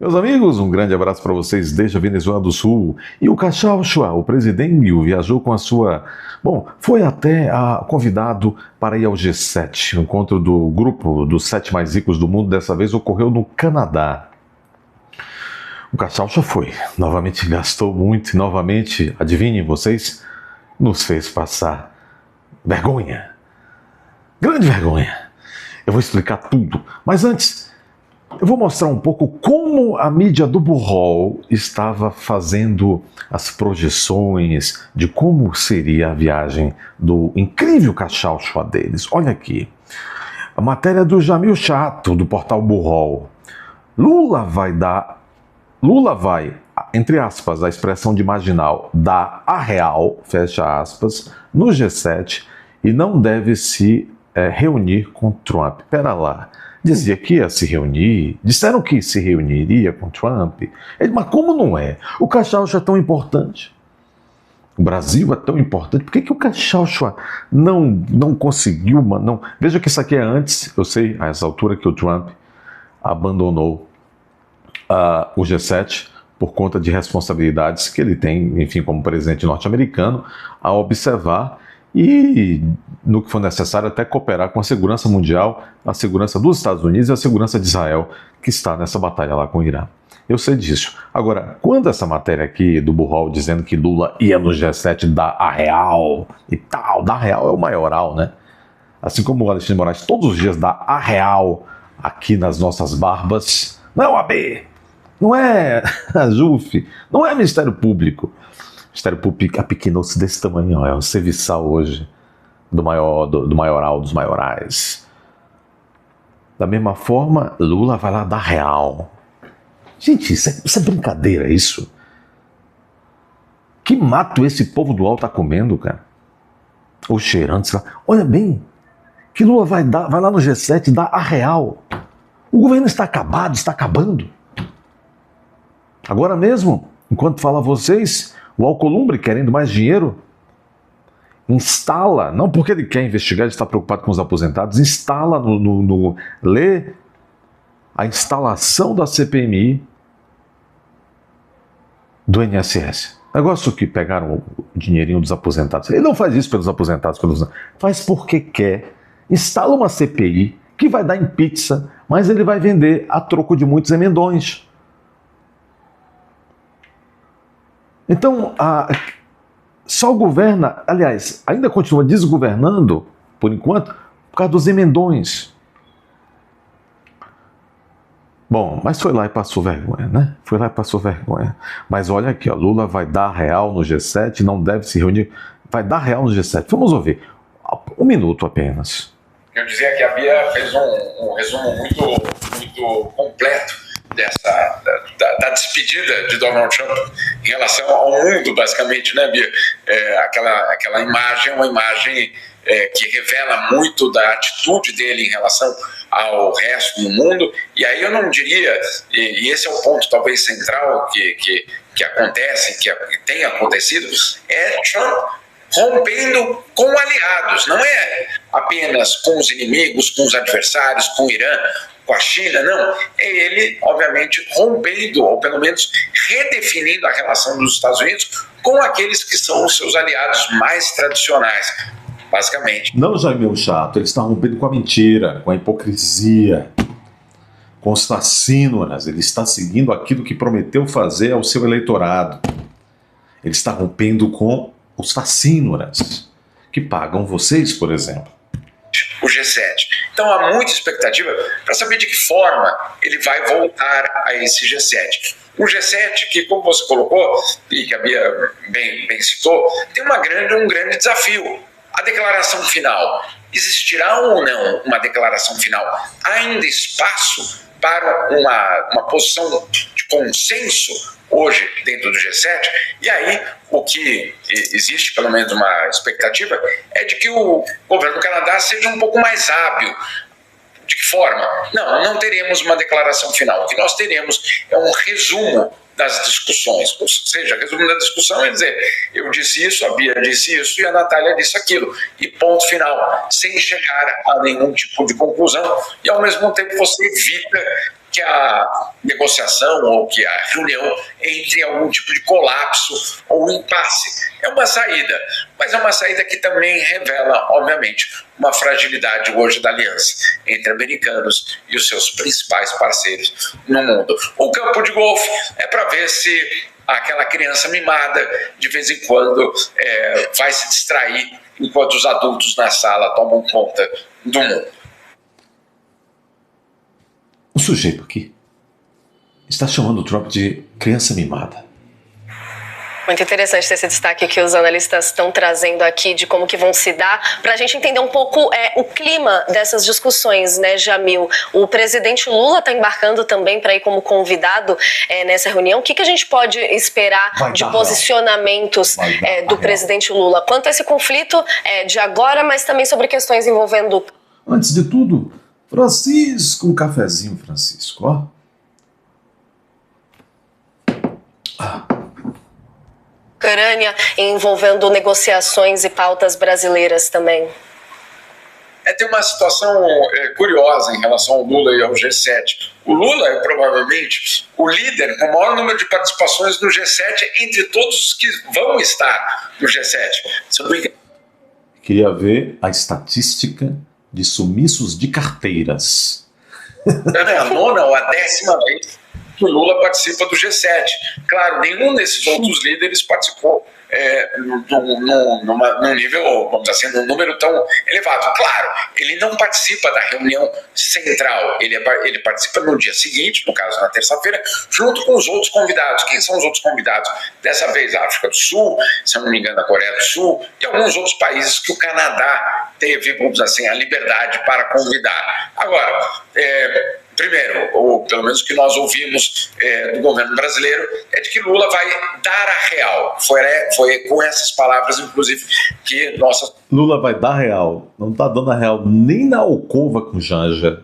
Meus amigos, um grande abraço para vocês desde a Venezuela do Sul. E o Cachaucha, o presidente, viajou com a sua... Bom, foi até convidado para ir ao G7, o encontro do grupo dos 7 mais ricos do mundo. Dessa vez ocorreu no Canadá. O Cachaucha foi, novamente gastou muito e novamente, adivinhem vocês, nos fez passar vergonha. Grande vergonha. Eu vou explicar tudo, mas antes... eu vou mostrar um pouco como a mídia do Burrol estava fazendo as projeções de como seria a viagem do incrível Cachaucha deles. Olha aqui, a matéria do Jamil Chato, do portal Burrol. Lula vai, entre aspas, a expressão de marginal, dar a real, fecha aspas, no G7 e não deve se reunir com Trump. Pera lá. Dizia que ia se reunir, disseram que se reuniria com Trump. Mas como não é? O Cachaucha é tão importante. O Brasil é tão importante. Por que o Cachaucha não conseguiu? Não? Veja que isso aqui é antes, eu sei, a essa altura que o Trump abandonou o G7 por conta de responsabilidades que ele tem, enfim, como presidente norte-americano, a observar e, no que for necessário, até cooperar com a segurança mundial, a segurança dos Estados Unidos e a segurança de Israel, que está nessa batalha lá com o Irã. Eu sei disso. Agora, quando essa matéria aqui do Burrol dizendo que Lula ia no G7 dar a real e tal, dar real é o maioral, né? Assim como o Alexandre de Moraes todos os dias dá a real aqui nas nossas barbas. Não é o AB, não é a JUF, não é Ministério Público. O Ministério Público apequenou-se desse tamanho, ó, é o serviçal hoje do maioral dos maiorais. Da mesma forma, Lula vai lá dar real. Gente, isso é brincadeira, isso? Que mato esse povo do alto tá comendo, cara? Ou cheirando, sei lá. Olha bem, que Lula vai lá no G7 dar a real. O governo está acabado, está acabando. Agora mesmo, enquanto falo a vocês, o Alcolumbre, querendo mais dinheiro, instala, não porque ele quer investigar, ele está preocupado com os aposentados, instala lê a instalação da CPMI do INSS. Negócio que pegaram o dinheirinho dos aposentados. Ele não faz isso pelos aposentados, faz porque quer. Instala uma CPI que vai dar em pizza, mas ele vai vender a troco de muitos emendões. Então, só governa, aliás, ainda continua desgovernando, por enquanto, por causa dos emendões. Bom, mas foi lá e passou vergonha, né? Foi lá e passou vergonha. Mas olha aqui, ó, Lula vai dar real no G7, não deve se reunir, vai dar real no G7. Vamos ouvir, 1 minuto apenas. Eu dizia que a Bia fez um resumo muito completo da despedida de Donald Trump em relação ao mundo, basicamente, né, Bia? Aquela imagem, uma imagem que revela muito da atitude dele em relação ao resto do mundo. E aí eu não diria, e esse é o ponto talvez central que acontece, que tem acontecido, é Trump rompendo com aliados, não é apenas com os inimigos, com os adversários, com o Irã, com a China, não. É ele, obviamente, rompendo, ou pelo menos redefinindo a relação dos Estados Unidos com aqueles que são os seus aliados mais tradicionais, basicamente. Não, Jamil Chato, ele está rompendo com a mentira, com a hipocrisia, com os fascínoras. Ele está seguindo aquilo que prometeu fazer ao seu eleitorado. Ele está rompendo com os fascínoras, que pagam vocês, por exemplo. O G7. Então há muita expectativa para saber de que forma ele vai voltar a esse G7. Um G7 que, como você colocou, e que a Bia bem citou, tem um grande desafio. A declaração final. Existirá ou não uma declaração final? Há ainda espaço para uma posição de consenso hoje dentro do G7, e aí o que existe, pelo menos uma expectativa, é de que o governo do Canadá seja um pouco mais hábil. De que forma? Não teremos uma declaração final. O que nós teremos é um resumo das discussões, ou seja, resumo da discussão é dizer, eu disse isso, a Bia disse isso e a Natália disse aquilo, e ponto final, sem chegar a nenhum tipo de conclusão, e ao mesmo tempo você evita que a negociação ou que a reunião entre em algum tipo de colapso ou impasse. É uma saída, mas é uma saída que também revela, obviamente, uma fragilidade hoje da aliança entre americanos e os seus principais parceiros no mundo. O campo de golfe é para ver se aquela criança mimada, de vez em quando, vai se distrair enquanto os adultos na sala tomam conta do mundo. O sujeito aqui está chamando o Trump de criança mimada. Muito interessante esse destaque que os analistas estão trazendo aqui de como que vão se dar, para a gente entender um pouco o clima dessas discussões, né, Jamil? O presidente Lula está embarcando também para ir como convidado nessa reunião. O que a gente pode esperar de posicionamentos do presidente Lula quanto a esse conflito de agora, mas também sobre questões envolvendo... Antes de tudo, Francisco, um cafezinho, Francisco, ó. Ucrânia, envolvendo negociações e pautas brasileiras também. Tem uma situação curiosa em relação ao Lula e ao G7. O Lula é provavelmente o líder com o maior número de participações no G7 entre todos os que vão estar no G7. Se eu não me engano. Queria ver a estatística de sumiços de carteiras. É a 9ª ou a 10ª vez que o Lula participa do G7. Claro, nenhum desses outros líderes participou num nível, vamos dizer assim, num número tão elevado. Claro, ele não participa da reunião central, ele participa no dia seguinte, no caso na terça-feira, junto com os outros convidados. Quem são os outros convidados? Dessa vez a África do Sul, se eu não me engano a Coreia do Sul, e alguns outros países que o Canadá teve, vamos dizer assim, a liberdade para convidar. Agora, primeiro, ou pelo menos o que nós ouvimos do governo brasileiro, é de que Lula vai dar a real. Foi com essas palavras, inclusive, que nossa... Lula vai dar real. Não está dando a real nem na alcova com Janja.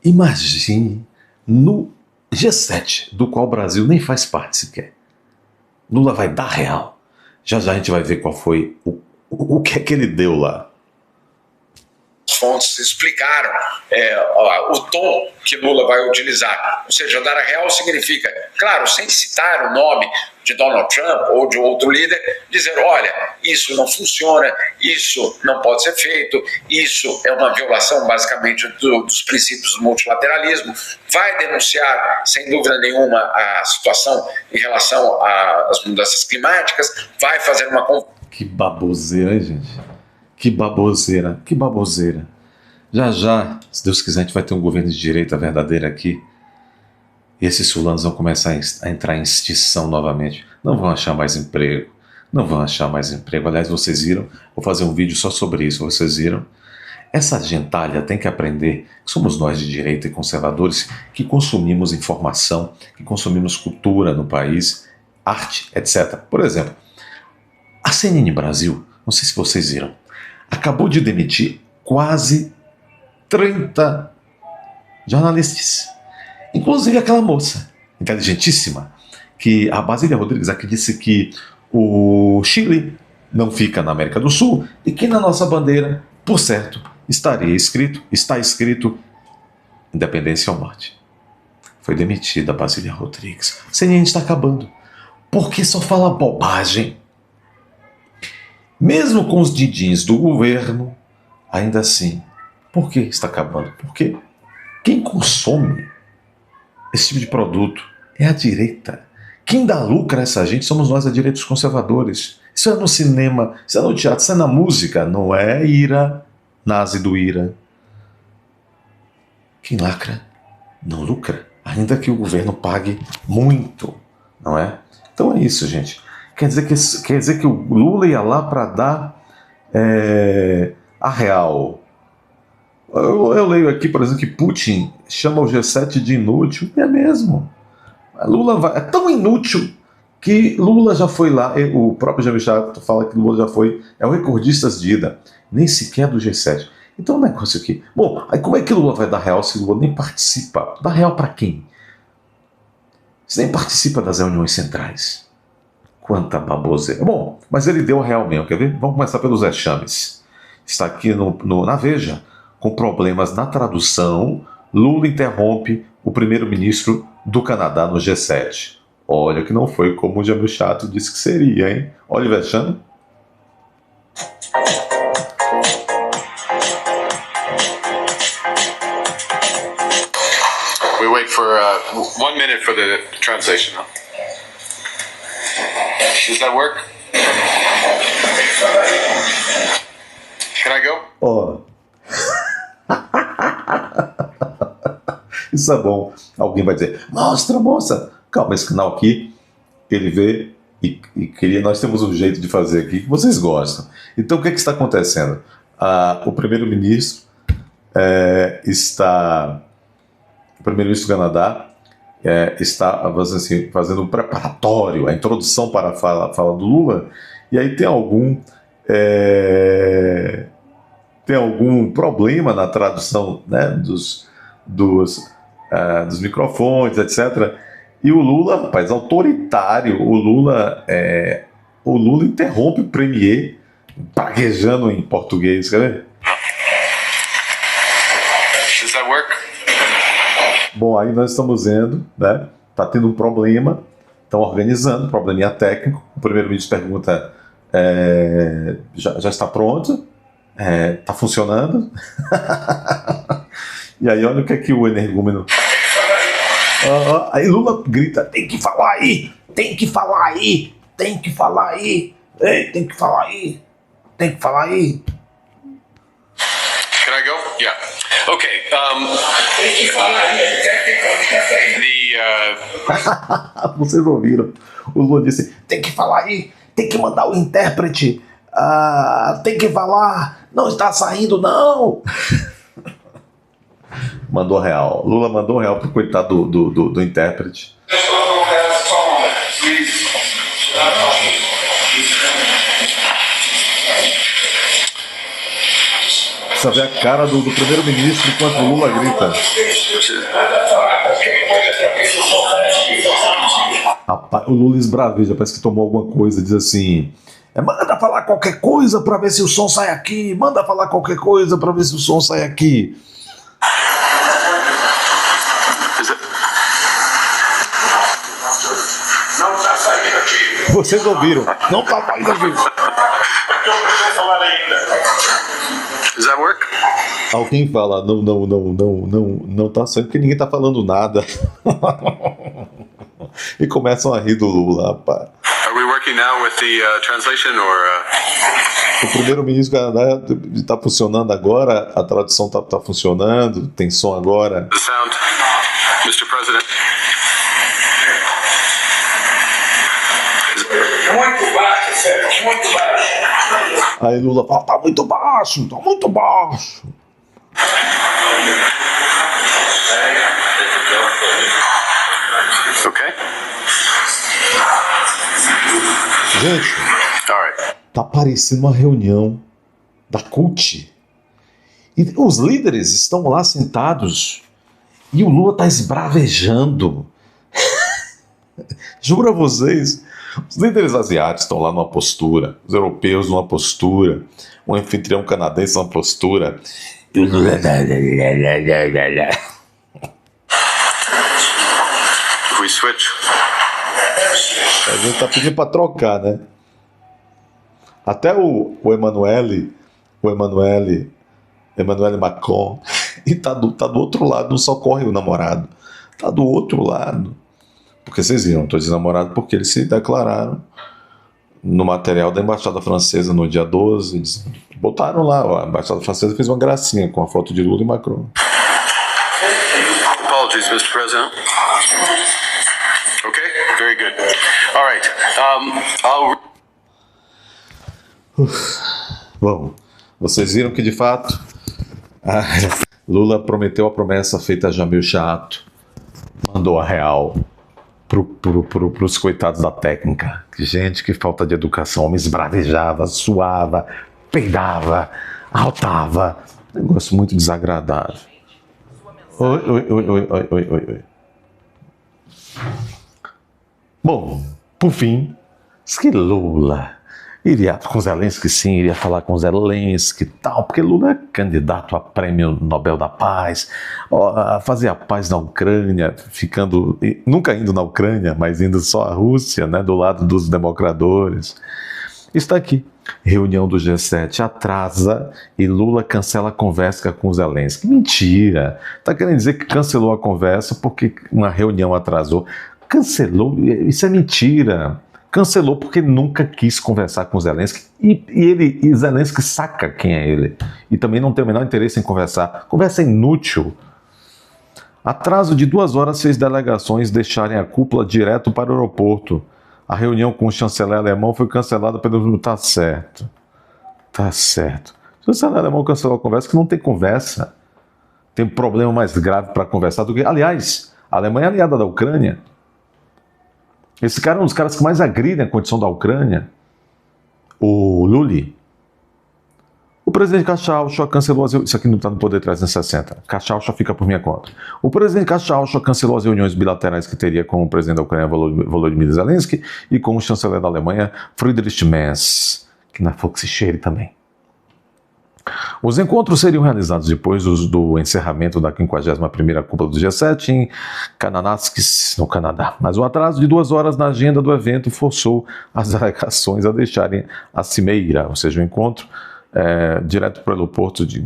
Imagine no G7, do qual o Brasil nem faz parte sequer. Lula vai dar real. Já a gente vai ver qual foi o que é que ele deu lá. Fontes explicaram o tom que Lula vai utilizar. Ou seja, dar a real significa, claro, sem citar o nome de Donald Trump ou de outro líder, dizer, olha, isso não funciona, isso não pode ser feito, isso é uma violação basicamente dos princípios do multilateralismo, vai denunciar, sem dúvida nenhuma, a situação em relação às mudanças climáticas, vai fazer uma... Que baboseira, hein, gente? Que baboseira, que baboseira. Já, se Deus quiser, a gente vai ter um governo de direita verdadeiro aqui. E esses fulanos vão começar a entrar em extinção novamente. Não vão achar mais emprego. Não vão achar mais emprego. Aliás, vocês viram, vou fazer um vídeo só sobre isso, vocês viram? Essa gentalha tem que aprender que somos nós de direita e conservadores que consumimos informação, que consumimos cultura no país, arte, etc. Por exemplo, a CNN Brasil, não sei se vocês viram, acabou de demitir quase 30 jornalistas. Inclusive aquela moça, inteligentíssima, que a Basília Rodrigues aqui disse que o Chile não fica na América do Sul e que na nossa bandeira, por certo, está escrito independência ou morte. Foi demitida a Basília Rodrigues. A CNN está acabando. Porque só fala bobagem. Mesmo com os didins do governo, ainda assim, por que está acabando? Porque quem consome esse tipo de produto é a direita. Quem dá lucro a essa gente somos nós, a direita, os conservadores. Isso é no cinema, isso é no teatro, isso é na música, não é Ira, nazi do Ira. Quem lacra não lucra, ainda que o governo pague muito, não é? Então é isso, gente. Quer dizer que o Lula ia lá para dar a real. Eu leio aqui, por exemplo, que Putin chama o G7 de inútil. É mesmo. É tão inútil que Lula já foi lá. O próprio Jaime Chato fala que Lula já foi. É o recordista de ida. Nem sequer do G7. Então, o negócio aqui. Bom, aí como é que Lula vai dar real se Lula nem participa? Dá real para quem? Se nem participa das reuniões centrais. Quanta baboseira. Bom, mas ele deu real mesmo, quer ver? Vamos começar pelos vexames. Está aqui na Veja, com problemas na tradução Lula interrompe o primeiro-ministro do Canadá no G7. Olha que não foi como o Jamil Chato disse que seria, hein? Oliver Chan. We wait for 1 minute for the translation. Huh? Does that work? Can I go? Ó. Isso é bom. Alguém vai dizer, mostra, moça. Calma, esse canal aqui, ele vê e queria, nós temos um jeito de fazer aqui que vocês gostam. Então, o que está acontecendo? O primeiro-ministro o primeiro-ministro do Canadá está assim, fazendo um preparatório, a introdução para a fala do Lula, e aí tem algum problema na tradução, né, dos microfones, etc. E o Lula, rapaz, autoritário, o Lula interrompe o premier, praguejando em português, quer ver? Does that work? Bom, aí nós estamos vendo, né? Tá tendo um problema, estão organizando, probleminha técnico. O primeiro-ministro pergunta: já está pronto? Tá funcionando? E aí, olha o que é que o energúmeno. Aí Lula grita: tem que falar aí! Tem que falar aí! Tem que falar aí! Ei, tem que falar aí! Tem que falar aí! Can I go? Yeah. Okay. Vocês ouviram? O Lula disse: tem que falar aí! Tem que mandar o intérprete! Tem que falar! Não está saindo, não! Mandou real. Lula mandou real pro coitado do intérprete. Precisa ver a cara do primeiro-ministro enquanto o Lula grita. Rapaz, o Lula esbraveja, parece que tomou alguma coisa, diz assim: manda falar qualquer coisa pra ver se o som sai aqui, manda falar qualquer coisa pra ver se o som sai aqui. Não está saindo aqui. Vocês ouviram? Não tá saindo aqui. Eu preciso falar ainda. Does that work? Alguém fala: não tá saindo porque ninguém tá falando nada. E começam a rir do Lula, rapaz. Are we working now with the translation or? O primeiro-ministro do Canadá está funcionando agora, a tradução tá funcionando, tem som agora. The sound, Mr. President. Muito baixo, sério, muito baixo. Aí Lula fala: tá muito baixo, tá muito baixo. Okay. Gente, All right. tá parecendo uma reunião da CUT. E os líderes estão lá sentados e o Lula tá esbravejando. Juro a vocês, os líderes asiáticos estão lá numa postura, os europeus numa postura, o anfitrião canadense numa postura. E o Lula... If we switch. A gente tá pedindo para trocar, né? Até o Emmanuel Macron, e tá do outro lado, não socorre o namorado. Tá do outro lado. Porque vocês viram, tô dizendo namorado porque eles se declararam no material da Embaixada Francesa no dia 12. Eles botaram lá, a Embaixada Francesa fez uma gracinha com a foto de Lula e Macron. Apologies, Mr. President. Okay, very good. All right. Bom, vocês viram que de fato Lula prometeu a promessa feita a Jamil Chato, mandou a real pros coitados da técnica. Gente, que falta de educação. Homem esbravejava, suava, peidava, altava. Negócio muito desagradável. Oi. Bom, por fim, diz que Lula Iria com Zelensky, sim, iria falar com Zelensky e tal, porque Lula é candidato a prêmio Nobel da Paz, a fazer a paz na Ucrânia, nunca indo na Ucrânia, mas indo só à Rússia, né, do lado dos democradores. Está aqui, reunião do G7 atrasa e Lula cancela a conversa com Zelensky. Mentira! Está querendo dizer que cancelou a conversa porque uma reunião atrasou. Cancelou, isso é mentira. Cancelou porque nunca quis conversar com Zelensky e Zelensky saca quem é ele. E também não tem o menor interesse em conversar. Conversa inútil. Atraso de 2 horas fez delegações deixarem a cúpula direto para o aeroporto. A reunião com o chanceler alemão foi cancelada pelo... Tá certo. Tá certo. O chanceler alemão cancelou a conversa, que não tem conversa. Tem um problema mais grave para conversar do que... Aliás, a Alemanha é aliada da Ucrânia. Esse cara é um dos caras que mais agridem a condição da Ucrânia. O Lully. O presidente Cachaúcha cancelou as... Isso aqui não está no Poder 360. Cachaúcha fica por minha conta. O presidente Cachaúcha cancelou as reuniões bilaterais que teria com o presidente da Ucrânia, Volodymyr Zelensky, e com o chanceler da Alemanha, Friedrich Merz, que na Foxchere também. Os encontros seriam realizados depois do encerramento da 51ª cúpula do G7 em Kananaskis, no Canadá. Mas o atraso de 2 horas na agenda do evento forçou as delegações a deixarem a cimeira, ou seja, o encontro, direto para o aeroporto de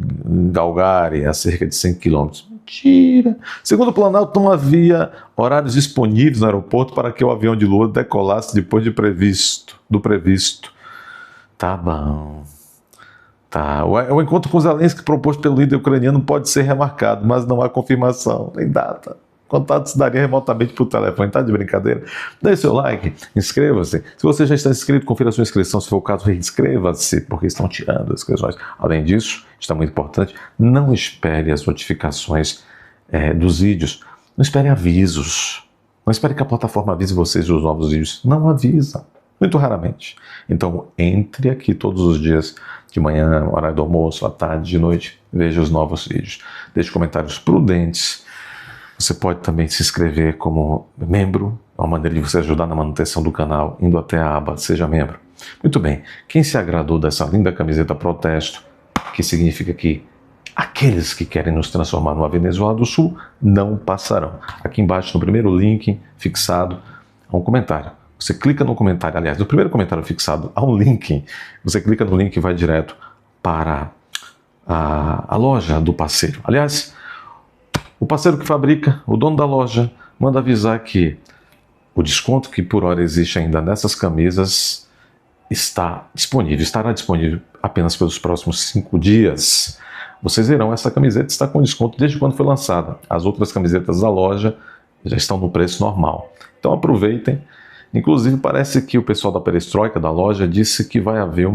Galgari, a cerca de 100 quilômetros. Mentira! Segundo o Planalto, não havia horários disponíveis no aeroporto para que o avião de Lula decolasse depois do previsto. Tá bom. Tá. O encontro com Zelensky proposto pelo líder ucraniano pode ser remarcado, mas não há confirmação, nem data. Contato se daria remotamente por telefone, tá de brincadeira? Deixe seu like, inscreva-se. Se você já está inscrito, confira a sua inscrição. Se for o caso, reinscreva-se, porque estão tirando as inscrições. Além disso, isso é muito importante, não espere as notificações dos vídeos. Não espere avisos. Não espere que a plataforma avise vocês dos novos vídeos. Não avisa. Muito raramente. Então, entre aqui todos os dias, de manhã, horário do almoço, à tarde, de noite, veja os novos vídeos. Deixe comentários prudentes. Você pode também se inscrever como membro, é uma maneira de você ajudar na manutenção do canal, indo até a aba Seja Membro. Muito bem, quem se agradou dessa linda camiseta protesto, que significa que aqueles que querem nos transformar numa Venezuela do Sul não passarão. Aqui embaixo, no primeiro link fixado, há um comentário. Você clica no comentário, aliás, no primeiro comentário fixado, há um link. Você clica no link e vai direto para a loja do parceiro. Aliás, o parceiro que fabrica, o dono da loja, manda avisar que o desconto que por hora existe ainda nessas camisas estará disponível apenas pelos próximos 5 dias. Vocês verão, essa camiseta está com desconto desde quando foi lançada. As outras camisetas da loja já estão no preço normal. Então aproveitem. Inclusive parece que o pessoal da Perestroika, da loja, disse que vai haver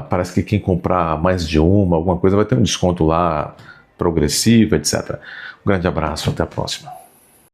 parece que quem comprar mais de alguma coisa vai ter um desconto lá progressivo, etc. Um grande abraço, até a próxima.